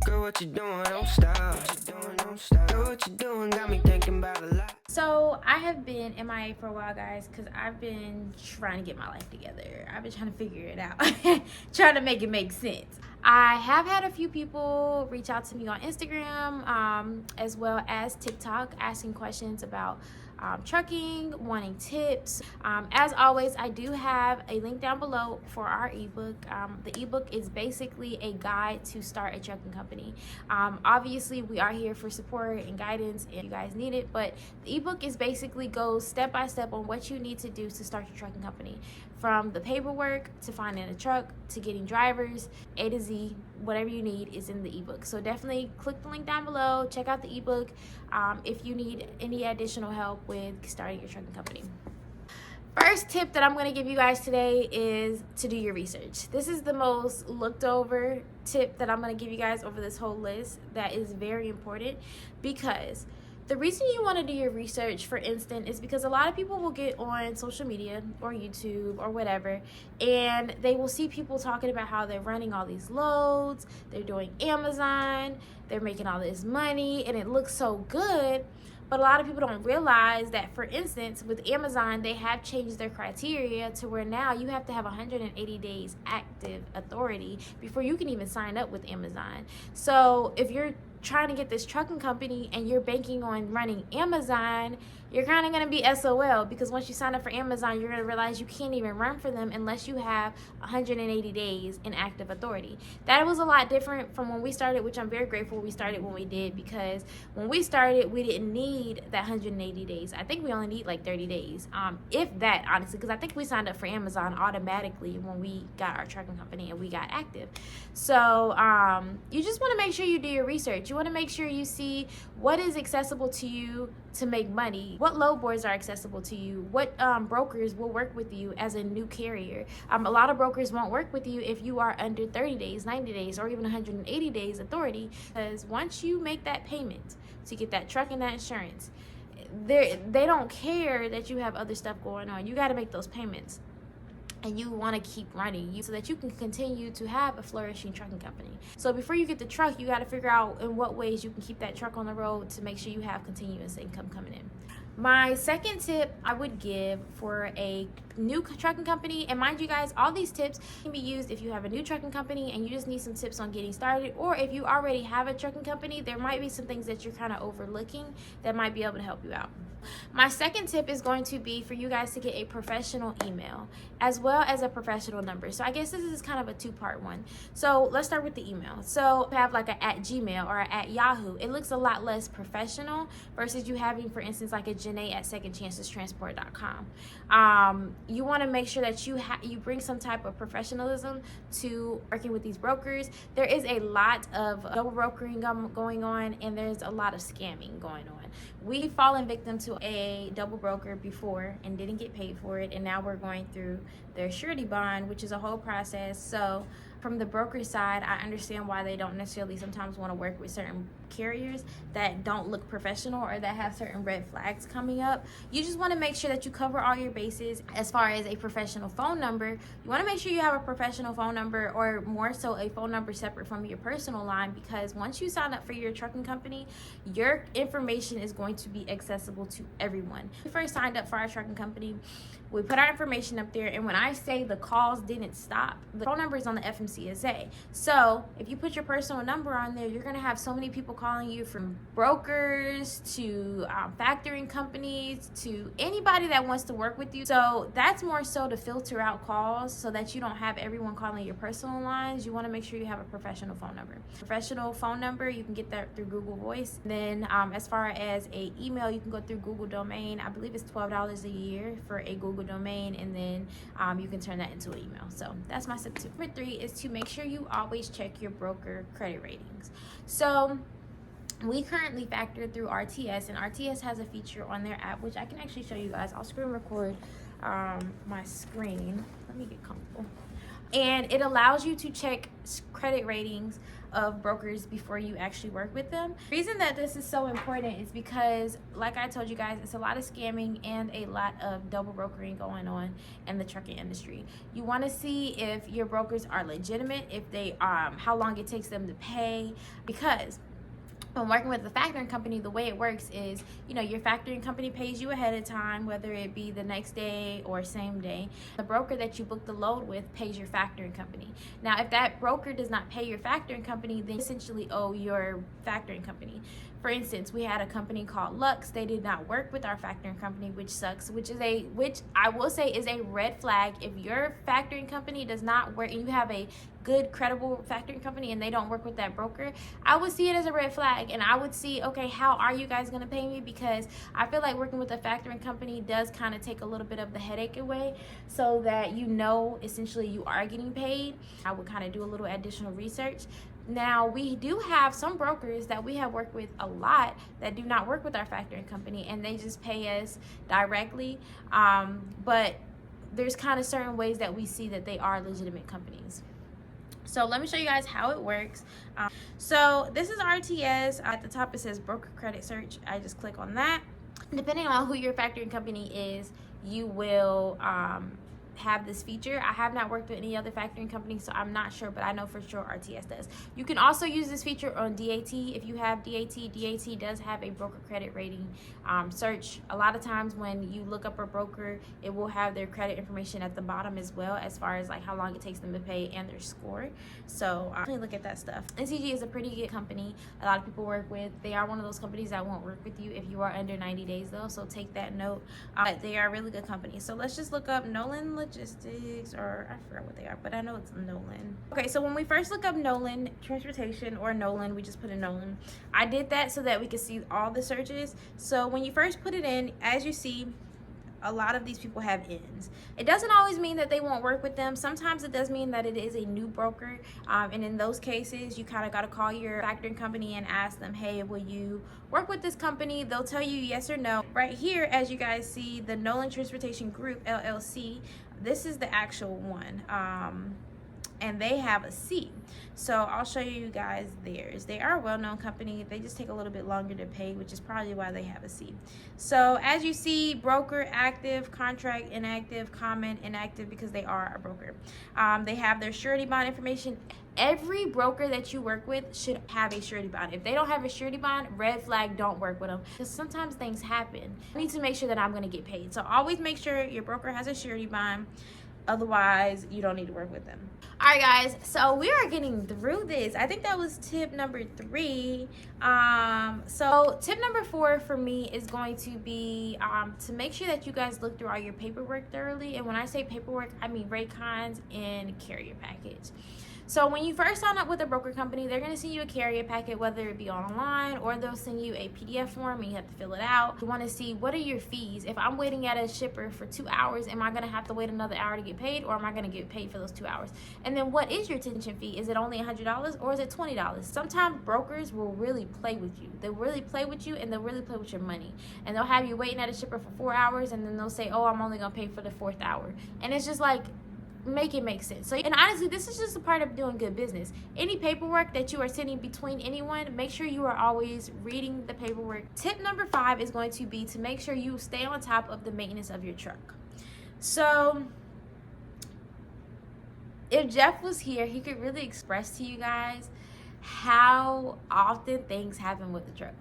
Girl, what you doing? Don't stop. Girl, what you doing? Got me thinking about a lot. So I have been MIA for a while, guys, because I've been trying to get my life together. I've been trying to figure it out, trying to make it make sense. I have had a few people reach out to me on Instagram, as well as TikTok, asking questions about trucking, wanting tips. As always, I do have a link down below for our ebook. The ebook is basically a guide to start a trucking company. Obviously, we are here for support and guidance if you guys need it, but the ebook is basically goes step by step on what you need to do to start your trucking company. From the paperwork to finding a truck to getting drivers, A to Z, whatever you need is in the ebook. So definitely click the link down below, check out the ebook if you need any additional help with starting your trucking company. First tip that I'm going to give you guys today is to do your research. This is the most looked over tip that I'm going to give you guys over this whole list that is very important, because the reason you want to do your research, for instance, is because a lot of people will get on social media or YouTube or whatever, and they will see people talking about how they're running all these loads, they're doing Amazon, they're making all this money, and it looks so good. But a lot of people don't realize that, for instance, with Amazon, they have changed their criteria to where now you have to have 180 days active authority before you can even sign up with Amazon. So if you're trying to get this trucking company and you're banking on running Amazon, you're kind of going to be SOL, because once you sign up for Amazon, you're going to realize you can't even run for them unless you have 180 days in active authority. That was a lot different from when we started, which I'm very grateful we started when we did, because when we started, we didn't need that 180 days. I think we only need like 30 days, if that, honestly, because I think we signed up for Amazon automatically when we got our trucking company and we got active. So you just want to make sure you do your research. You want to make sure you see what is accessible to you to make money, what load boards are accessible to you, what brokers will work with you as a new carrier. A lot of brokers won't work with you if you are under 30 days, 90 days, or even 180 days authority, because once you make that payment to get that truck and that insurance, they don't care that you have other stuff going on. You got to make those payments, and you want to keep running so that you can continue to have a flourishing trucking company. So before you get the truck, you got to figure out in what ways you can keep that truck on the road to make sure you have continuous income coming in. My second tip I would give for a new trucking company, and mind you guys, all these tips can be used if you have a new trucking company and you just need some tips on getting started, or if you already have a trucking company, there might be some things that you're kind of overlooking that might be able to help you out. My second tip is going to be for you guys to get a professional email as well as a professional number. So I guess this is kind of a two-part one. So let's start with the email. So have like a @Gmail or a @Yahoo. It looks a lot less professional versus you having, for instance, like a Janae at secondchancestransport.com. You want to make sure that you bring some type of professionalism to working with these brokers. There is a lot of double brokering going on, and there's a lot of scamming going on. We've fallen victim to a double broker before and didn't get paid for it, and now we're going through their surety bond, which is a whole process. So from the broker side, I understand why they don't necessarily sometimes want to work with certain carriers that don't look professional or that have certain red flags coming up. You just want to make sure that you cover all your bases. As far as a professional phone number, you want to make sure you have a professional phone number, or more so a phone number separate from your personal line, because once you sign up for your trucking company, your information is going to be accessible to everyone. When we first signed up for our trucking company, we put our information up there, and when I say the calls didn't stop, the phone number is on the FMCSA. So if you put your personal number on there, you're going to have so many people calling you, from brokers to factoring companies to anybody that wants to work with you. So that's more so to filter out calls so that you don't have everyone calling your personal lines. You want to make sure you have a professional phone number. Professional phone number, you can get that through Google Voice. Then as far as a email, you can go through Google Domain. I believe it's $12 a year for a Google Domain, and then you can turn that into an email. So that's my tip. Number 3 is to make sure you always check your broker credit ratings. So we currently factor through RTS, and RTS has a feature on their app, which I can actually show you guys. I'll screen record my screen. Let me get comfortable. And it allows you to check credit ratings of brokers before you actually work with them. The reason that this is so important is because, like I told you guys, it's a lot of scamming and a lot of double brokering going on in the trucking industry. You want to see if your brokers are legitimate, if they how long it takes them to pay, because when working with the factoring company, the way it works is, you know, your factoring company pays you ahead of time, whether it be the next day or same day. The broker that you book the load with pays your factoring company. Now, if that broker does not pay your factoring company, then you essentially owe your factoring company. For instance, we had a company called Lux. They did not work with our factoring company, which sucks, which I will say is a red flag. If your factoring company does not work and you have a good, credible factoring company and they don't work with that broker, I would see it as a red flag, and I would see, okay, how are you guys going to pay me? Because I feel like working with a factoring company does kind of take a little bit of the headache away, so that you know essentially you are getting paid. I would kind of do a little additional research. Now, we do have some brokers that we have worked with a lot that do not work with our factoring company, and they just pay us directly. But there's kind of certain ways that we see that they are legitimate companies. So let me show you guys how it works. So this is RTS. At the top it says broker credit search. I just click on that. Depending on who your factoring company is, you will have this feature. I have not worked with any other factoring company, so I'm not sure, but I know for sure RTS does. You can also use this feature on DAT. If you have DAT does have a broker credit rating search. A lot of times when you look up a broker, it will have their credit information at the bottom as well, as far as like how long it takes them to pay and their score. So look at that stuff. NCG is a pretty good company. A lot of people work with. They are one of those companies that won't work with you if you are under 90 days though, so take that note. They are a really good company. So let's just look up Nolan Logistics, or I forgot what they are, but I know it's Nolan. Okay, so when we first look up Nolan Transportation or Nolan, we just put in Nolan. I did that so that we could see all the searches. So when you first put it in, as you see, a lot of these people have ends. It doesn't always mean that they won't work with them. Sometimes it does mean that it is a new broker, and in those cases you kind of got to call your factoring company and ask them, hey, will you work with this company? They'll tell you yes or no. Right here, as you guys see, the Nolan Transportation Group LLC, this is the actual one, and they have a C. So I'll show you guys theirs. They are a well-known company. They just take a little bit longer to pay, which is probably why they have a C. So as you see, broker active, contract inactive, comment inactive, because they are a broker. They have their surety bond information. Every broker that you work with should have a surety bond. If they don't have a surety bond, red flag, don't work with them, because sometimes things happen. I need to make sure that I'm going to get paid. So always make sure your broker has a surety bond. Otherwise, you don't need to work with them. All right, guys, so we are getting through this. I think that was tip number 3. So tip number 4 for me is going to be to make sure that you guys look through all your paperwork thoroughly. And when I say paperwork, I mean rate cons and carrier package. So when you first sign up with a broker company, they're going to send you a carrier packet, whether it be online or they'll send you a PDF form and you have to fill it out. You want to see, what are your fees? If I'm waiting at a shipper for 2 hours, am I going to have to wait another hour to get paid, or am I going to get paid for those 2 hours? And then what is your retention fee? Is it only $100 or is it $20? Sometimes brokers will really play with you. They'll really play with you, and they'll really play with your money. And they'll have you waiting at a shipper for 4 hours, and then they'll say, oh, I'm only going to pay for the 4th hour. And it's just like, make it make sense. So, and honestly, this is just a part of doing good business. Any paperwork that you are sending between anyone, make sure you are always reading the paperwork. Tip number 5 is going to be to make sure you stay on top of the maintenance of your truck. So if Jeff was here, he could really express to you guys how often things happen with the truck.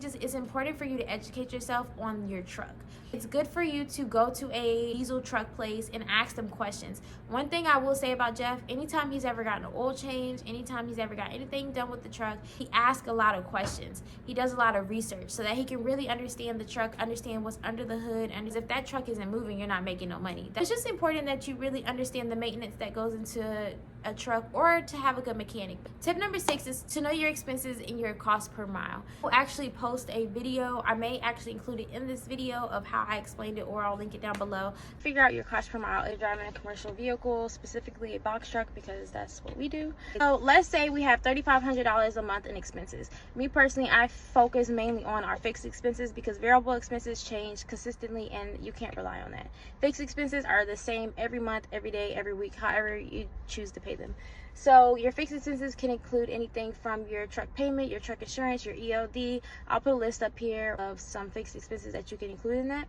It's important for you to educate yourself on your truck. It's good for you to go to a diesel truck place and ask them questions. One thing I will say about Jeff, anytime he's ever gotten an oil change, anytime he's ever got anything done with the truck, he asks a lot of questions. He does a lot of research so that he can really understand the truck, understand what's under the hood, and if that truck isn't moving, you're not making no money. It's just important that you really understand the maintenance that goes into a truck, or to have a good mechanic. Tip number 6 is to know your expenses and your cost per mile. We'll actually post a video, I may actually include it in this video, of how how I explained it, or I'll link it down below. Figure out your cost per mile if driving a commercial vehicle, specifically a box truck, because that's what we do. So let's say we have $3,500 a month in expenses. Me personally, I focus mainly on our fixed expenses because variable expenses change consistently and you can't rely on that. Fixed expenses are the same every month, every day, every week, however you choose to pay them. So your fixed expenses can include anything from your truck payment, your truck insurance, your ELD. I'll put a list up here of some fixed expenses that you can include in that.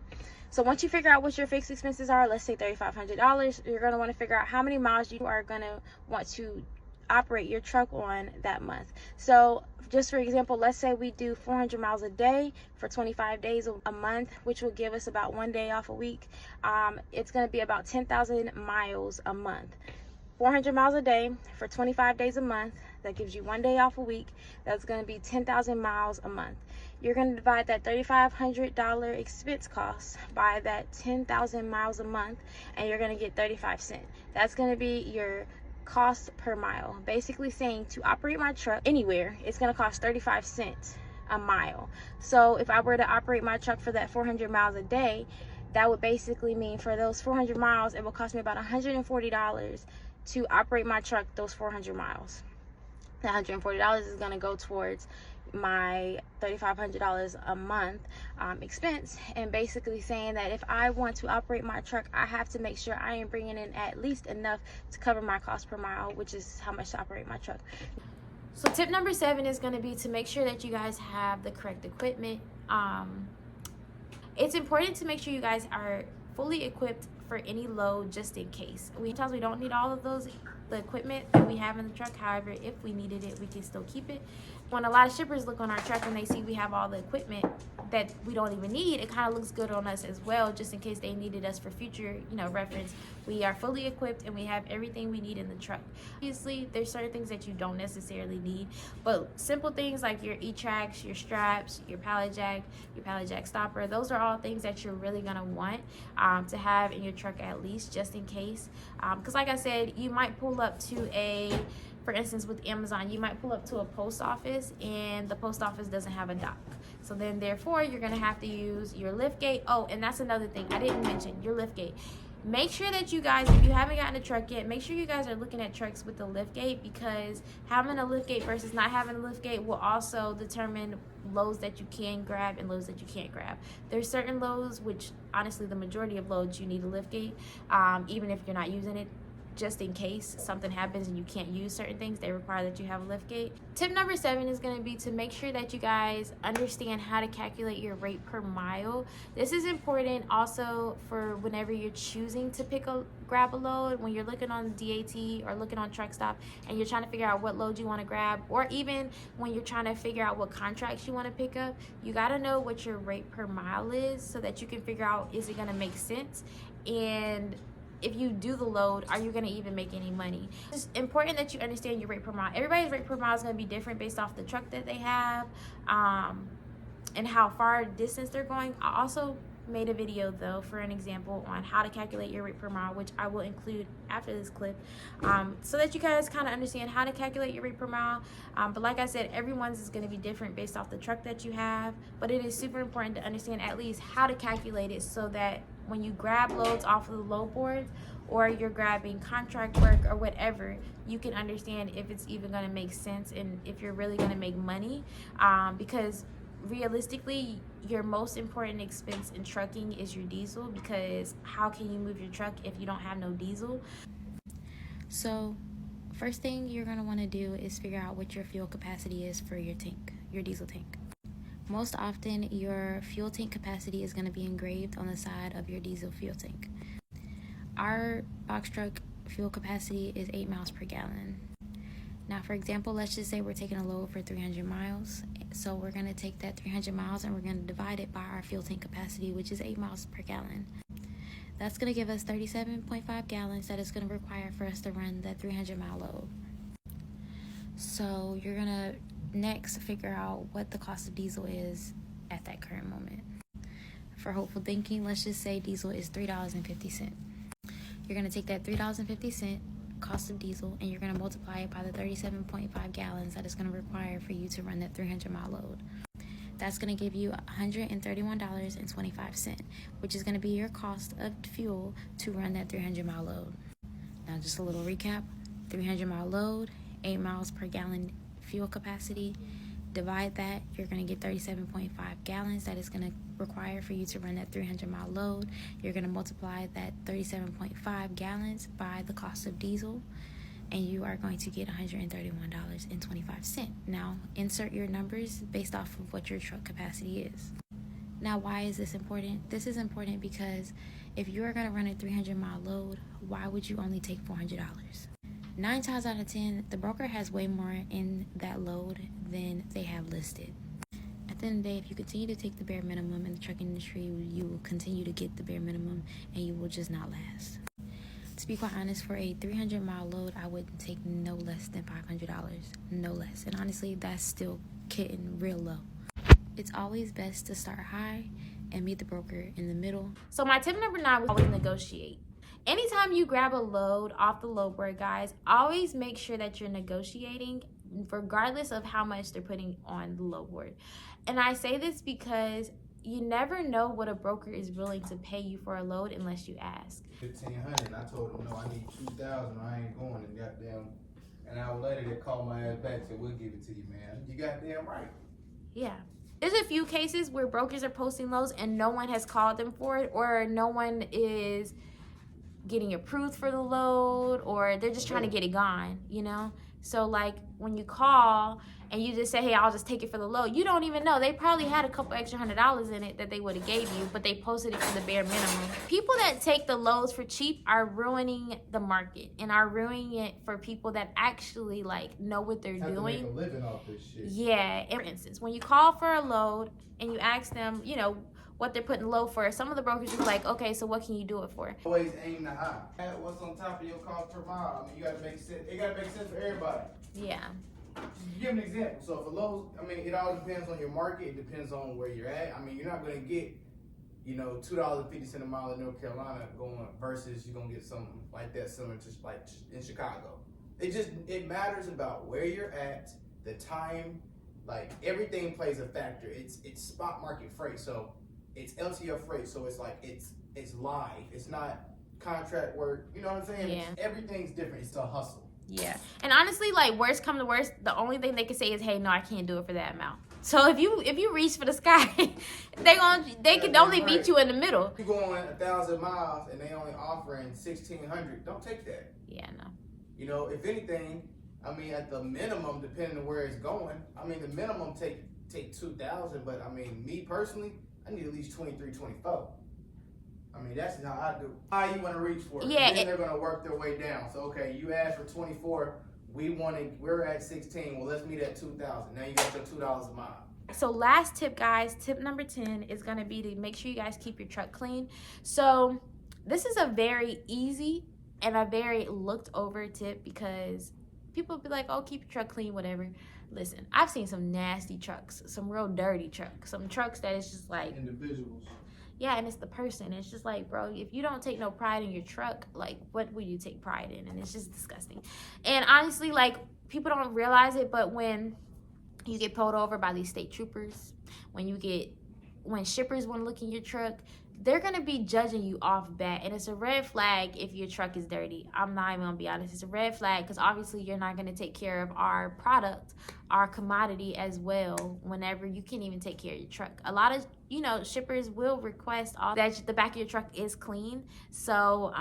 So once you figure out what your fixed expenses are, let's say $3,500, you're going to want to figure out how many miles you are going to want to operate your truck on that month. So just for example, let's say we do 400 miles a day for 25 days a month, which will give us about 1 day off a week. It's going to be about 10,000 miles a month. 400 miles a day for 25 days a month, that gives you 1 day off a week. That's going to be 10,000 miles a month. You're going to divide that $3,500 expense cost by that 10,000 miles a month, and you're going to get 35 cents. That's going to be your cost per mile. Basically saying to operate my truck anywhere, it's going to cost 35 cents a mile. So if I were to operate my truck for that 400 miles a day, that would basically mean for those 400 miles, it will cost me about $140 to operate my truck those 400 miles. The $140 is going to go towards my $3,500 a month expense, and basically saying that if I want to operate my truck, I have to make sure I am bringing in at least enough to cover my cost per mile, which is how much to operate my truck. So tip number 7 is going to be to make sure that you guys have the correct equipment. It's important to make sure you guys are fully equipped for any load, just in case. Sometimes we don't need all of the equipment that we have in the truck. However, if we needed it, we can still keep it. When a lot of shippers look on our truck and they see we have all the equipment that we don't even need, it kind of looks good on us as well, just in case they needed us for future, reference. We are fully equipped and we have everything we need in the truck. Obviously, there's certain things that you don't necessarily need, but simple things like your E-tracks, your straps, your pallet jack stopper, those are all things that you're really gonna want to have in your truck, at least, just in case. Because like I said, you might pull up to for instance, with Amazon, you might pull up to a post office and the post office doesn't have a dock. So then therefore you're gonna have to use your lift gate. Oh, and that's another thing I didn't mention, your lift gate. Make sure that you guys, if you haven't gotten a truck yet, make sure you guys are looking at trucks with the lift gate, because having a lift gate versus not having a lift gate will also determine loads that you can grab and loads that you can't grab. There's certain loads, which honestly the majority of loads you need a lift gate, even if you're not using it. Just in case something happens and you can't use certain things, they require that you have a lift gate. Tip number 7 is going to be to make sure that you guys understand how to calculate your rate per mile. This is important also for whenever you're choosing to grab a load, when you're looking on DAT or looking on Truck Stop and you're trying to figure out what load you want to grab, or even when you're trying to figure out what contracts you want to pick up. You got to know what your rate per mile is so that you can figure out, is it going to make sense, and if you do the load, are you going to even make any money? It's important that you understand your rate per mile. Everybody's rate per mile is going to be different based off the truck that they have, and how far distance they're going. I also made a video though for an example on how to calculate your rate per mile, which I will include after this clip, so that you guys kind of understand how to calculate your rate per mile. But like I said, everyone's is going to be different based off the truck that you have, but it is super important to understand at least how to calculate it, so that when you grab loads off of the load boards, or you're grabbing contract work or whatever, you can understand if it's even going to make sense and if you're really going to make money, because realistically your most important expense in trucking is your diesel, because how can you move your truck if you don't have no diesel? So first thing you're going to want to do is figure out what your fuel capacity is for your tank, your diesel tank. Most often your fuel tank capacity is going to be engraved on the side of your diesel fuel tank. Our box truck fuel capacity is 8 miles per gallon. Now, for example, let's just say we're taking a load for 300 miles. So we're going to take that 300 miles and we're going to divide it by our fuel tank capacity, which is 8 miles per gallon. That's going to give us 37.5 gallons that is going to require for us to run that 300-mile load. So you're going to next figure out what the cost of diesel is at that current moment. For hopeful thinking, let's just say diesel is $3.50. You're going to take that $3.50 cost of diesel and you're going to multiply it by the 37.5 gallons that it's going to require for you to run that 300-mile load. That's going to give you $131.25, which is going to be your cost of fuel to run that 300-mile load. Now, just a little recap. 300-mile load, 8 miles per gallon fuel capacity. Divide that, you're going to get 37.5 gallons that is going to require for you to run that 300-mile load. You're going to multiply that 37.5 gallons by the cost of diesel, and you are going to get $131.25. Now, insert your numbers based off of what your truck capacity is. Now, why is this important? This is important because if you are going to run a 300-mile load, why would you only take $400? 9 times out of 10, the broker has way more in that load than they have listed. At the end of the day, if you continue to take the bare minimum in the trucking industry, you will continue to get the bare minimum and you will just not last. To be quite honest, for a 300-mile load, I would take no less than $500. No less. And honestly, that's still getting real low. It's always best to start high and meet the broker in the middle. So my tip number 9 was always negotiate. Anytime you grab a load off the load board, guys, always make sure that you're negotiating regardless of how much they're putting on the load board. And I say this because you never know what a broker is willing to pay you for a load unless you ask. 1,500, and I told them, no, I need 2,000, I ain't going, and goddamn, an hour later they called my ass back and said, we'll give it to you, man. You goddamn right. Yeah. There's a few cases where brokers are posting loads and no one has called them for it, or no one is getting approved for the load, or they're just trying to get it gone, you know? So like when you call and you just say, hey, I'll just take it for the load, you don't even know. They probably had a couple extra $100 in it that they would have gave you, but they posted it for the bare minimum. People that take the loads for cheap are ruining the market and are ruining it for people that actually like know what they're Have doing. to make a living off this shit. Yeah. For instance, when you call for a load and you ask them, you know, what they're putting low for, some of the brokers are like, okay, so what can you do it for? Always aim the high. What's on top of your cost per mile? I mean, you gotta make sense. It gotta make sense for everybody. Yeah. Give an example. So if a low, I mean, it all depends on your market. It depends on where you're at. I mean, you're not gonna get, you know, $2.50 a mile in North Carolina going versus you're gonna get something like that similar to like in Chicago. It matters about where you're at, the time, like everything plays a factor. It's spot market freight, so it's LTL freight, so it's like it's live. It's not contract work. You know what I'm saying? Yeah. Everything's different. It's a hustle. Yeah. And honestly, like worst come to worst, the only thing they can say is, hey, no, I can't do it for that amount. So if you reach for the sky, they can only meet you in the middle. You going 1,000 miles and they only offering 1,600. Don't take that. Yeah, no. You know, if anything, I mean, at the minimum, depending on where it's going, I mean, the minimum take 2,000, but I mean, me personally, I need at least 23, 24. I mean, that's how I do. How you want to reach for it. Yeah. And then they're going to work their way down. So, okay, you asked for 24. We're at 16. Well, let's meet at 2,000. Now you got your $2 a mile. So last tip, guys, tip number 10 is going to be to make sure you guys keep your truck clean. So this is a very easy and a very looked over tip because people be like, oh, keep your truck clean, whatever. Listen, I've seen some nasty trucks, some real dirty trucks, some trucks that is just like Individuals. yeah, and it's the person. It's just like, bro, if you don't take no pride in your truck, like what will you take pride in? And it's just disgusting. And honestly, like people don't realize it, but when you get pulled over by these state troopers, when shippers want to look in your truck, they're going to be judging you off bat. And it's a red flag if your truck is dirty. I'm not even going to be honest. It's a red flag because obviously you're not going to take care of our product, our commodity as well whenever you can't even take care of your truck. A lot of, shippers will request all that the back of your truck is clean. So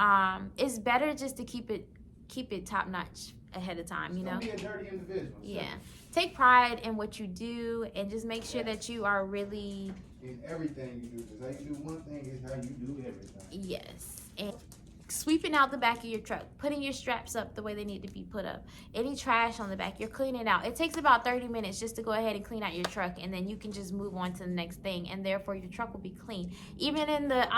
it's better just to keep it top notch ahead of time, Don't be a dirty individual. Yeah. Take pride in what you do and just make sure that you are really in everything you do, because how you do one thing is how you do everything. yes. And sweeping out the back of your truck, putting your straps up the way they need to be put up, any trash on the back, you're cleaning out. It takes about 30 minutes just to go ahead and clean out your truck, and then you can just move on to the next thing, and therefore your truck will be clean. Even in the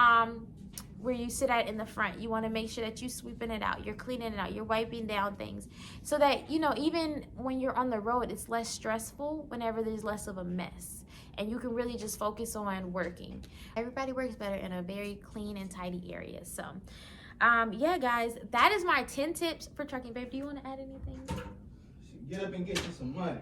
where you sit at in the front, you want to make sure that you're sweeping it out, you're cleaning it out, you're wiping down things, so that even when you're on the road, it's less stressful whenever there's less of a mess, and you can really just focus on working. Everybody works better in a very clean and tidy area. So yeah, guys, that is my 10 tips for trucking. Babe, do you want to add anything? Get up and get you some money.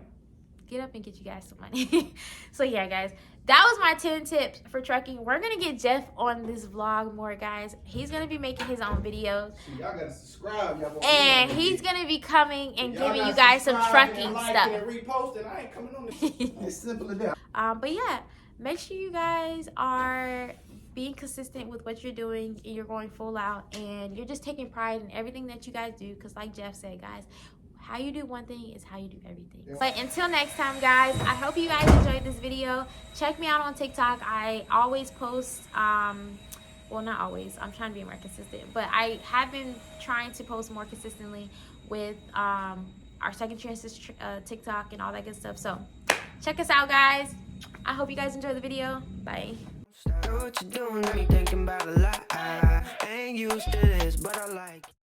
get up and get you guys some money. So yeah, guys, that was my 10 tips for trucking. We're gonna get Jeff on this vlog more, guys. He's gonna be making his own videos. Y'all gotta subscribe. Y'all And he's gonna be coming and giving you guys some trucking stuff. And reposting. I ain't coming on this. It's simple as that. But yeah, make sure you guys are being consistent with what you're doing and you're going full out and you're just taking pride in everything that you guys do, because like Jeff said, guys, how you do one thing is how you do everything. Yeah. But until next time, guys, I hope you guys enjoyed this video. Check me out on TikTok. I always post, well, not always, I'm trying to be more consistent, but I have been trying to post more consistently with our Second Chances TikTok and all that good stuff. So check us out, guys. I hope you guys enjoyed the video. Bye. What you doing? Got me thinking about a